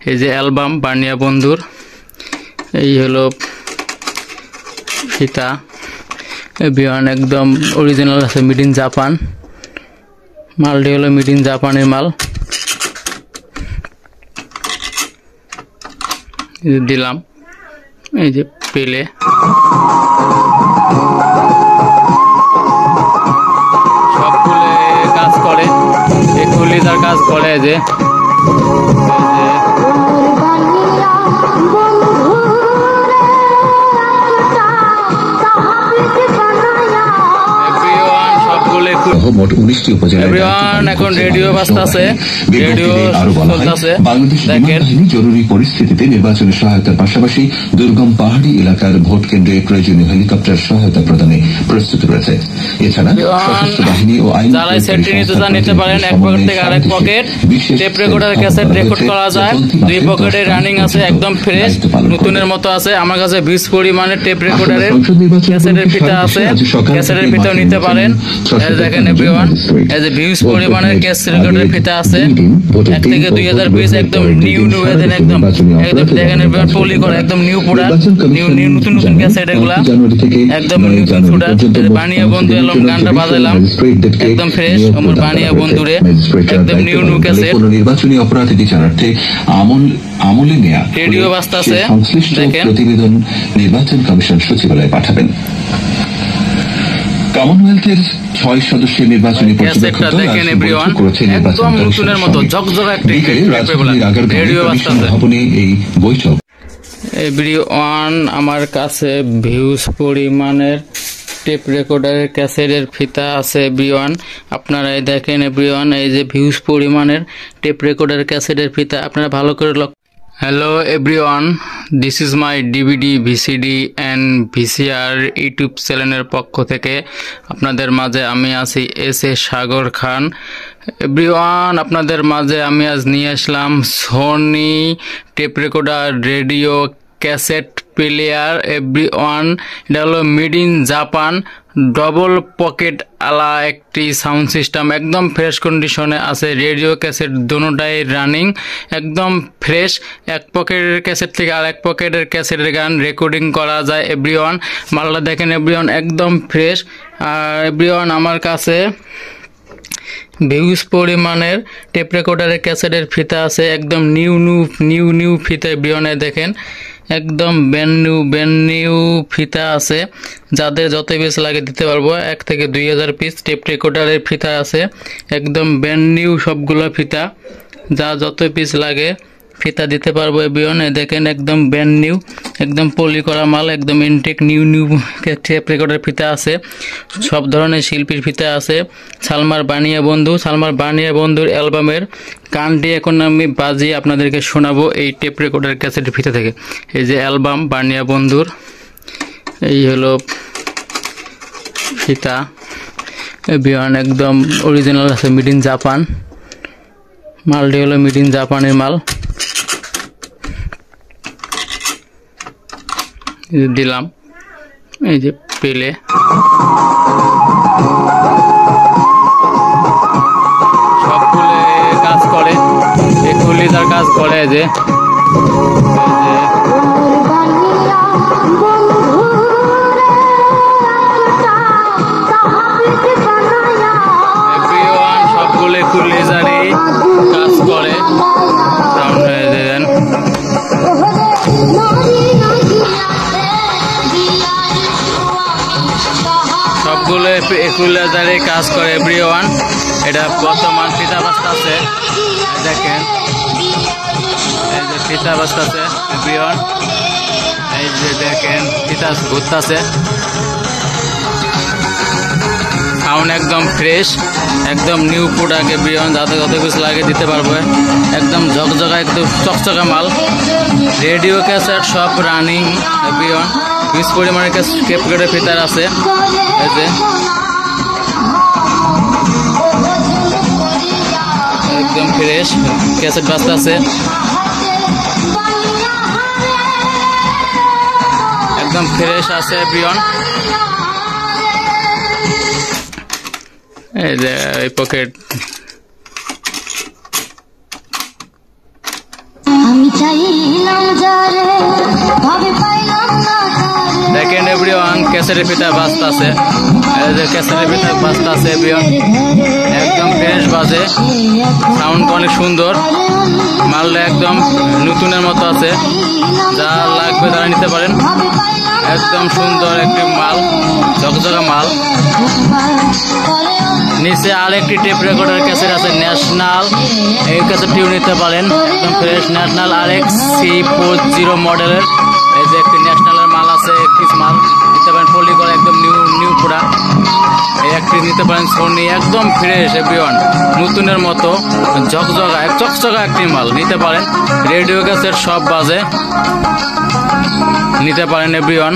এই যে অ্যালবাম বানিয়া বন্ধুর, এই হলো ফিতা বিয়ান, একদম অরিজিনাল আছে, মেড ইন জাপান। মালটি হলো মেড ইন জাপানের মাল। দিলাম এই যে পেলে সবগুলো কাজ করে, এগুলি তার কাজ করে যে মোট 19টি উপজেলায় এখন রেডিও বাজতেছে, রেডিও চলতেছে। দেখেন জরুরি পরিস্থিতিতে নির্বাচনী সহায়তার পাশাপাশি দুর্গম পাহাড়ি এলাকার ভোট কেন্দ্রে প্রয়োজনীয় হেলিকপ্টার সহায়তা প্রদানে প্রস্তুত রয়েছে। এছাড়া সশস্ত্র বাহিনী ও আইন যারা সেটটি নিতে পারেন, এক পকেট থেকে আরেক pocket tape recorder cassette record করা যায়। 2 পকেটে রানিং আছে, একদম ফ্রেশ নতুনের মতো আছে। আমার কাছে 20 পরিমাণের টেপ রেকর্ডারের ক্যাসেটের ফিতা আছে, ক্যাসেটের ফিতাও নিতে পারেন। দেখেন এভরিওয়ান, এই যে ভিউজ পরিমাণের ক্যাসেট রেকর্ডারের ফিতা আছে 1 থেকে 2020, একদম নিউ একদম দেখেন এভরিওয়ান, পলি করা একদম নিউ প্রোডাক্ট, নিউ নতুন ক্যাসেট, এগুলা একদম নতুন প্রোডাক্ট। বানিয়া বন্ধু এলাম, গানটা বাজাইলাম, একদম ফ্রেশ আমার বানিয়া বন্ধুরে, একদম নিউ ক্যাসেট। নির্বাচনী অপরাধ বিচারার্থে আমলে নেয়া রেডিও বাজতাছে, দেখেন প্রতিবেদন নির্বাচন কমিশন সচিবালয়ে পাঠাবেন। কমনওয়েলথের 6 সদস্যের নির্বাচনী পর্যবেক্ষক দল করেছে নির্বাচন নতুনের মতো ঝকঝকা একটি রেডিও বাজতাছে। এই বৈঠক এভরিওয়ান, আমার কাছে ভিউজ পরিমাণের টেপ রেকর্ডারের ক্যাসেটের ফিতা আছে এভরিওয়ান। আপনারা দেখেন এভরিওয়ান, এই যে ভিউজ পরিমাণের টেপ রেকর্ডারের ক্যাসেটের ফিতা, আপনারা ভালো করে hello everyone, this is my DVD, VCD and VCR YouTube চ্যানেলের পক্ষ থেকে আপনাদের মাঝে আমি আছি এস.এ. সাগর খান। এভরিওয়ান, আপনাদের মাঝে আমি আজ নিয়ে আসলাম Sony tape recorder radio cassette player everyone. এটা হলো made in Japan, double pocket আলা একটি সাউন্ড সিস্টেম, একদম ফ্রেশ কন্ডিশনে আছে। রেডিও ক্যাসেট দুটোটাই রানিং, একদম ফ্রেশ। এক পকেটের ক্যাসেট থেকে আরেক পকেটের ক্যাসেটের গান রেকর্ডিং করা যায় এভরিওয়ান। মালটা দেখেন এভরিওয়ান, একদম ফ্রেশ। আর এভরিওয়ান, আমার কাছে ভিউজ পরিমাণের টেপ রেকর্ডারের ক্যাসেটের ফিতা আছে, একদম নিউ ফিতা এভরিওয়ানে দেখেন, একদম ব্যান্ড নিউ ফিতা আছে। যাদের যত পিস লাগে দিতে পারবো, 1 থেকে 2000 পিস টেপ রেকর্ডারের ফিতা আছে, একদম ব্যান্ড নিউ সবগুলো ফিতা। যা যত পিস লাগে ফিতা দিতে পারবো এভরিওয়ান। দেখেন একদম ব্যান্ড নিউ, একদম পলি করা মাল, একদম ইনটেক নিউ টেপ রেকর্ডার ফিতা আছে। সব ধরনের শিল্পীর ফিতা আছে। সালমার বানিয়া বন্ধুর অ্যালবামের গানটি এখন আমি বাজিয়ে আপনাদেরকে শোনাবো এই টেপ রেকর্ডার ক্যাসেটের ফিতা থেকে। এই যে অ্যালবাম বানিয়া বন্ধুর, এই হলো ফিতা এভরিওয়ান, একদম অরিজিনাল আছে, মেড ইন জাপান। মালটি হলো মেড ইন জাপানের মাল। দিলাম এই যে পেলে সবগুলো কাজ করে, এগুলি তার কাজ করে যে সবগুলো একটু লেজারে কাজ করে। সবগুলো একুলারে কাজ করে এভরিওয়ান। এটা বর্তমান ফিতা বাজতাছে, দেখেন এই যে ফিতা বাজতাছে এভরিওয়ান, এই যে দেখেন ফিতা ঘুরতাছে। সাউন্ড একদম ফ্রেশ, একদম নিউ প্রোডাক্ট এভরিওয়ান। যাদের যত কিছু লাগে দিতে পারবো, একদম ঝকঝকা একদম চকচকা মাল। রেডিও ক্যাসেট সব রানিং এভরিওয়ান। 20 পরিমাণের টেপ রেকর্ডারের ফিতার আছে, এই যে একদম ফ্রেশ ক্যাসেট বাজতাছে, একদম ফ্রেশ আছে এভরিওয়ান। এই যে এই পকেট দেখেন এভরিওয়ান ক্যাসেটের ফিতা বাজতে আছে, ক্যাসেটের ফিতা বাজতে আছে এভরিওয়ান, একদম ফ্রেশ বাজে, সাউন্ড অনেক সুন্দর, মালটা একদম নতুনের মতো আছে, যা লাগবে তারা নিতে পারেন, একদম সুন্দর একটি মাল, ঝকঝকা মাল। নিচে আরেকটি টেপ রেকর্ডার ক্যাসেট আছে ন্যাশনাল, এই ক্যাসেটটিও নিতে পারেন, একদম ফ্রেশ ন্যাশনাল RX-C40 মডেলের, এই যে একটি ন্যাশনালের মাল আছে, একটি মাল নিতে পারেন, পলি করা একদম নিউ পুরা, এই একটি নিতে পারেন সোনি, একদম ফ্রেশ এভরিওয়ান, নতুনের মতো চকচকা একটি মাল নিতে পারেন। রেডিও ক্যাসেট সব বাজে, নিতে পারেন এভরিওয়ান।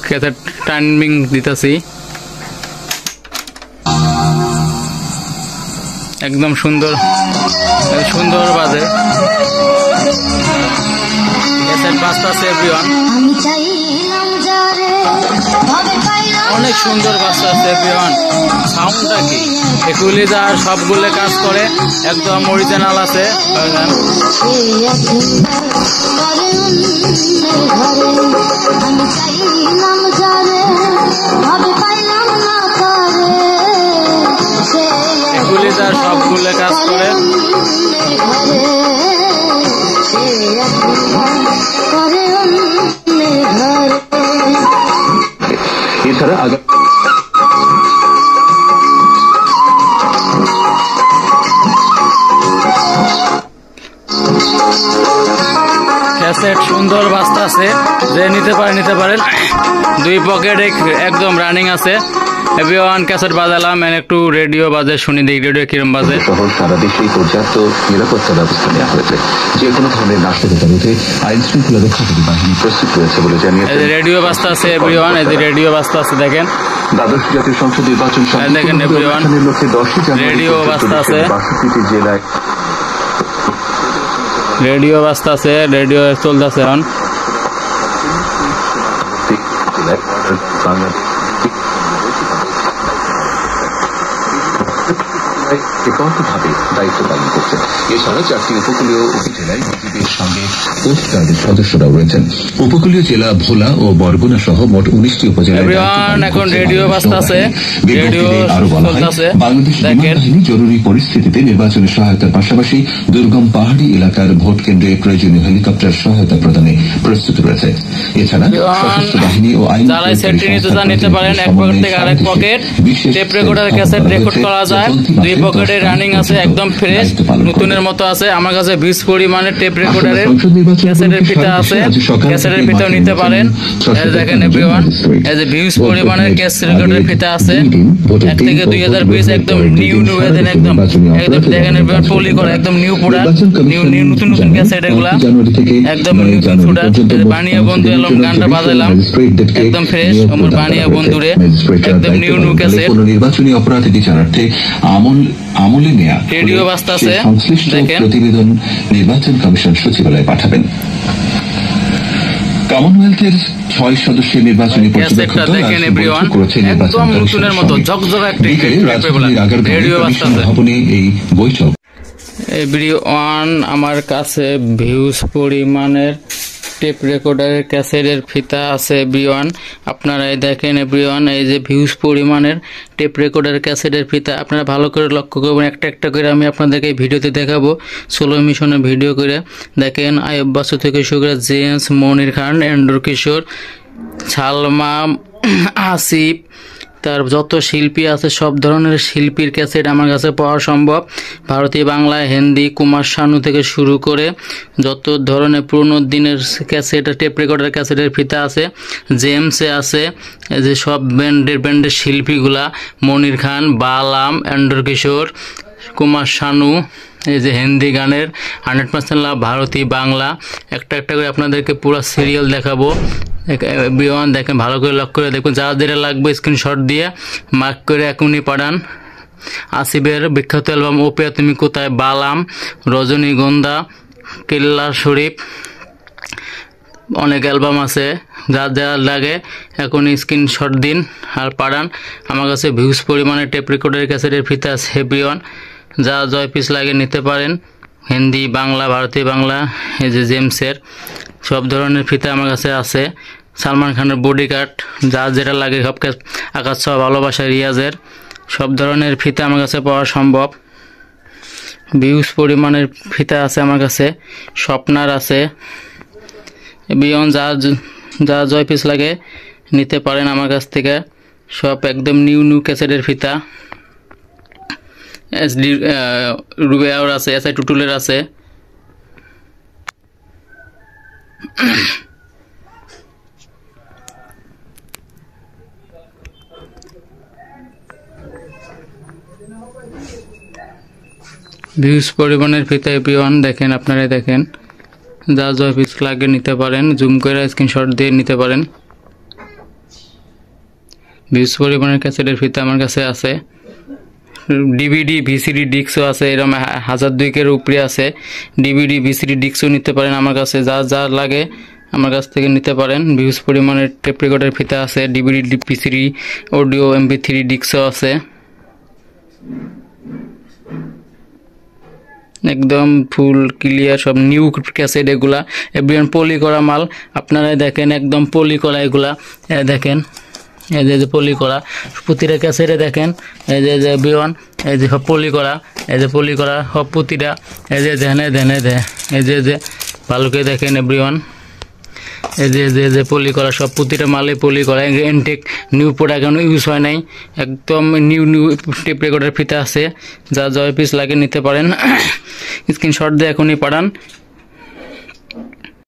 ক্যাসেট টাইমিং দিতেছি, একদম সুন্দর বাজে, ক্যাসেট বাজতেছে এভরিওয়ান, অনেক সুন্দর বাজতেছে এভরিওয়ান। সাউন্ডটা কি এগুলি যা সবগুলো কাজ করে, একদম অরিজিনাল আছে। এগুলি যা সবগুলো কাজ করে, এছাড়া ক্যাসেট সুন্দর বাজতে আছে, যে নিতে পারেন, দুই পকেট একদম রানিং আছে এভরিওয়ান। ক্যাসেট বাজালাম, একটু রেডিও বাজে, শুনি দেখি রেডিও কিরম বাজে। সহ সারা দেশেই পর্যাপ্ত নিরাপত্তা ব্যবস্থা নেওয়া হয়েছে, যে কোনো ধরনের নাশকতা রোধে আইন শৃঙ্খলা রক্ষাকারী বাহিনী প্রস্তুত রয়েছে বলে জানিয়েছেন। রেডিও বাজতে আছে এভরিওয়ান, এই যে রেডিও বাজতে আছে, দেখেন দ্বাদশ জাতীয় সংসদ নির্বাচন দেখেন এভরিওয়ান, রেডিও বাজতে আছে, জেলায় রেডিও বাজতে আছে, রেডিও চলতেছে এখন। এককভাবে দায়িত্ব পালন করছেন। এছাড়া 4টি উপকূলীয় উপজেলায় বিজিবির সঙ্গে কোস্টগার্ডের সদস্যরাও রয়েছেন। উপকূলীয় জেলা ভোলা ও বরগুনা সহ মোট 19টি উপজেলায় এখন রেডিও বাজতেছে, রেডিও চলতেছে। বাংলাদেশ বিমান বাহিনী জরুরি পরিস্থিতিতে নির্বাচনে সহায়তার পাশাপাশি দুর্গম পাহাড়ি এলাকার ভোট কেন্দ্রে প্রয়োজনীয় হেলিকপ্টার সহায়তা প্রদানে প্রস্তুত রয়েছে। এছাড়া সশস্ত্র বাহিনী ও আইন নিতে পারেন, এক পকেট থেকে আরেক pocket tape recorder cassette record করা যায়, দুই পকেটে রানিং আছে, একদম ফ্রেশ নতুনের মতো আছে। আমার কাছে 20 পরিমাণের টেপ রেকর্ডারের ক্যাসেটের ফিতা আছে, ক্যাসেটের ফিতাও নিতে পারেন। দেখেন এভরিওয়ান, এই যে 20 পরিমাণের ক্যাসেট রেকর্ডারের ফিতা আছে, 1 থেকে 2020 একদম নিউ একদম দেখেন এভরিওয়ান, পলি করা একদম নিউ পুরা, নতুন ক্যাসেট, এগুলা একদম নতুন পুরা। বানিয়া বন্ধু এলাম, গানটা বাজাইলাম, একদম ফ্রেশ আমার বানিয়া বন্ধুরে, একদম নিউ ক্যাসেট। নির্বাচনী অপরাধ বিচারার্থে আমলে নেয়া রেডিও বাজতাছে, দেখেন প্রতিবেদন নির্বাচন কমিশন সচিবালয়ে পাঠাবেন। কমনওয়েলথের 6 সদস্যের নির্বাচনী পর্যবেক্ষক দেখেন এভরিওয়ান, একদম নতুনের মতো ঝকঝকা একটি রেডিও বাজতাছে। এই বৈঠক এভরিওয়ান, আমার কাছে ভিউজ পরিমাণের টেপ রেকর্ডারের ক্যাসেটের ফিতা আছে এভরিওয়ান, আপনারা দেখেন এভরিওয়ান, এই যে ভিউজ পরিমাণের টেপ রেকর্ডারের ক্যাসেটের ফিতা, আপনারা ভালো করে লক্ষ্য করবেন, একটা করে আমি আপনাদেরকে ভিডিওতে দেখাবো, সোলো মিশনের ভিডিও করে দেখেন। আয়ুব বাসু থেকে শুরু করে জেমস, মনির খান, এন্ড্রু কিশোর, সালমা, আসিফ, তার যত শিল্পী আছে সব ধরনের শিল্পীর ক্যাসেট আমার কাছে পাওয়া সম্ভব। ভারতীয় বাংলা, হিন্দি, কুমার শানু থেকে শুরু করে যত ধরনের পুরনো দিনের ক্যাসেট, টেপ রেকর্ডার ক্যাসেটের ফিতা আছে, জেমসে আছে, এই যে সব ব্যান্ডের শিল্পীগুলা, মনির খান, বালাম, এন্ড্রু কিশোর, কুমার শানু, এই যে হিন্দি গানের 100% লাভ, ভারতীয় বাংলা, একটা করে আপনাদেরকে পুরো সিরিয়াল দেখাবো। এভরিওয়ান দেখেন, ভালো করে লক্ষ্য করে দেখুন, যা যেটা লাগবে স্ক্রিনশট দিয়ে মার্ক করে এখনই পাঠান। আসিফের বিখ্যাত অ্যালবাম ওপে তুমি কোথায়, বালাম, রজনীগন্ধা, কেল্লা শরীফ, অনেক অ্যালবাম আছে, যার যা লাগে এখন স্ক্রিনশট দিন আর পাঠান। আমার কাছে ভিউজ পরিমাণে টেপ রেকর্ডার ক্যাসেটের ফিতা আছে এভরিওয়ান, যা জয় পিস লাগে নিতে পারেন। হিন্দি, বাংলা, ভারতীয় বাংলা, এই যে জেমসের সব ধরনের ফিতা আমার কাছে আছে। সালমান খানের বডিগার্ড, যা যেটা লাগে সব, আকাশ ছোঁয়া ভালোবাসা, রিয়াজের সব ধরনের ফিতা আমার কাছে পাওয়া সম্ভব। ভিউজ পরিমাণের ফিতা আছে আমার কাছে, স্বপ্নার আছে। বিয়ন যা জয় পিস লাগে নিতে পারেন আমার কাছ থেকে। সব একদম নিউ ক্যাসেটের ফিতা। এসডি রুবেয়ার আছে, এসআই টুটুলের আছে। ভিউজ পরিমাণের ফিতা এভরিওয়ান দেখেন, আপনারা দেখেন, যা জয় পিস লাগে নিতে পারেন, জুম করে স্ক্রিনশট দিয়ে নিতে পারেন। ভিউজ পরিমাণের ক্যাসেটের ফিতা আমার কাছে আছে। ডিভিডি ভিসিডি ডিস্কও আছে, এরকম 1002 উপরে আছে। ডিভিডি ভিসিডি ডিস্কও নিতে পারেন আমার কাছে, যা লাগে আমার কাছ থেকে নিতে পারেন। ভিউজ পরিমাণের টেপ রেকর্ডের ফিতা আছে, ডিভিডি ভিসিডি অডিও MP3 ডিস্কও আছে। একদম ফুল ক্লিয়ার সব নিউ ক্যাসেট এগুলা এভরিওয়ান, পলি করা মাল। আপনারা দেখেন একদম পলি করা এগুলা, দেখেন এই যে পলি করা প্রতিটা ক্যাসেটে দেখেন, এই যে এভরিওয়ান, এই যে সব পলি করা, এই যে পলি করা সব প্রতিটা, এই যে দেন এই যে ভালো করে দেখেন এভরিওয়ান, এই যে পলি করা সব প্রতিটা মালে পলি করা, এনটেক নিউ প্রোডাক্ট এখনো ইউজ হয় নাই, একদম নিউ টেপ রেকর্ডের ফিতা আছে, যা জয় পিস লাগে নিতে পারেন। স্ক্রিনশট দিয়ে এখনই পাঠান।